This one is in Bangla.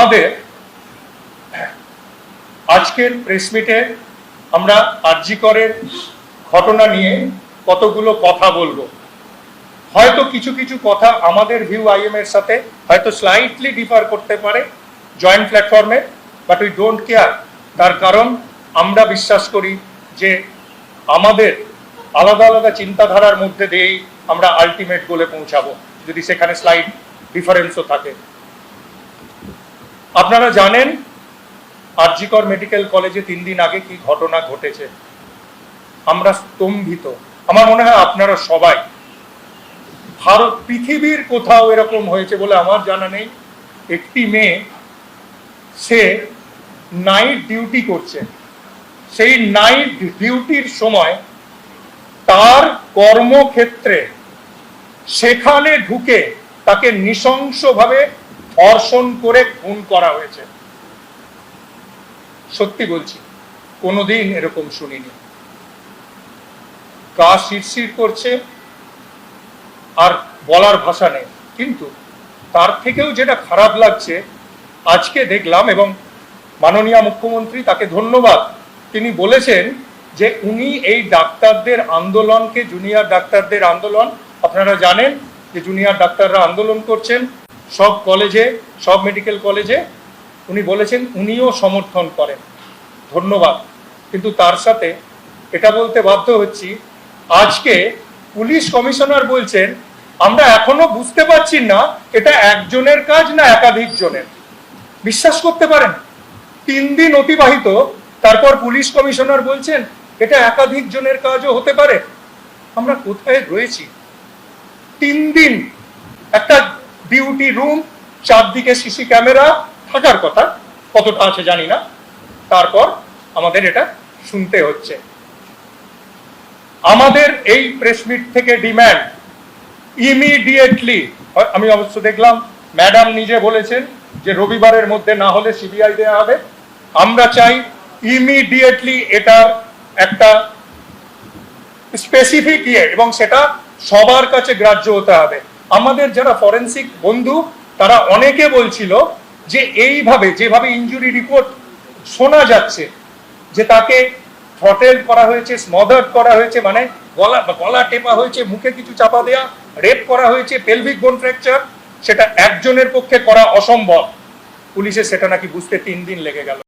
আমাদের আজকের প্রেস মিটে আমরা আরজি করের ঘটনা নিয়ে কতগুলো কথা বলবো। হয়তো কিছু কিছু কথা আমাদের ভিউ আইএম এর সাথে হয়তো স্লাইটলি ডিফার করতে পারে জয়েন্ট প্ল্যাটফর্মে, বাট উই ডোন্ট কেয়ার। তার কারণ আমরা বিশ্বাস করি যে আমাদের আলাদা আলাদা চিন্তাধারার মধ্যে দিয়েই আমরা আলটিমেট গোলে পৌঁছাবো, যদি সেখানে স্লাইড ডিফারেন্সও থাকে। আপনারা জানেন আরজি কর মেডিকেল কলেজে 3 দিন আগে কি ঘটনা ঘটেছে। আমরা স্তম্ভিত। আমার মনে হয় আপনারা সবাই, ভারত পৃথিবীর কোথাও এরকম হয়েছে বলে আমার জানা নেই। একটি মেয়ে, সে নাইট ডিউটি করছে, সেই নাইট ডিউটির সময় তার কর্মক্ষেত্রে সেখানে ঢুকে তাকে নৃশংসভাবে ধর্ষণ করে খুন করা হয়েছে। সত্যি বলছি, কোনোদিন এরকম শুনিনি। গা শিরশির করছে, আর বলার ভাষা নেই। কিন্তু তার থেকেও যেটা খারাপ লাগছে, আজকে দেখলাম, এবং মাননীয় মুখ্যমন্ত্রী, তাকে ধন্যবাদ, তিনি বলেছেন যে উনি এই ডাক্তারদের আন্দোলনকে, জুনিয়র ডাক্তারদের আন্দোলন, আপনারা জানেন যে জুনিয়র ডাক্তাররা আন্দোলন করছেন সব কলেজে, সব মেডিকেল কলেজে, উনি বলেছেন উনিও সমর্থন করেন। ধন্যবাদ। কিন্তু তার সাথে এটা বলতে বাধ্য হচ্ছি, আজকে পুলিশ কমিশনার বলছেন আমরা এখনো বুঝতে পারছি না এটা একজনের কাজ না একাধিক জনের। বিশ্বাস করতে পারেন? 3 দিন অতিবাহিত, তারপর পুলিশ কমিশনার বলছেন এটা একাধিক জনের কাজও হতে পারে। আমরা কোথায় রয়েছি? 3 দিন একটা ডিউটি রুম, চারদিকে সিসি ক্যামেরা থাকার কথা, কতটা আছে জানি না, তারপর আমাদের এটা শুনতে হচ্ছে। আমাদের এই প্রেস মিট থেকে ডিম্যান্ড, ইমিডিয়েটলি, আমি অবশ্য দেখলাম ম্যাডাম নিজে বলেছেন যে রবিবারের মধ্যে না হলে সিবিআই দেওয়া হবে। আমরা চাই ইমিডিয়েটলি এটার একটা স্পেসিফিক এবং সেটা সবার কাছে গ্রাহ্য হতে হবে। আমাদের যারা ফরেন্সিক বন্ধু, তারা অনেকে বলছিল যে এইভাবে যেভাবে ইনজুরি রিপোর্ট শোনা যাচ্ছে যে তাকে থ্রটেল করা হয়েছে, স্মদার্ড করা হয়েছে, মানে গলা টেপা হয়েছে, মুখে কিছু চাপা দেয়া, রেপ করা হয়েছে, পেলভিক বোন ফ্র্যাকচার, সেটা একজনের পক্ষে করা অসম্ভব। পুলিশের সেটা নাকি বুঝতে 3 দিন লেগে গেল।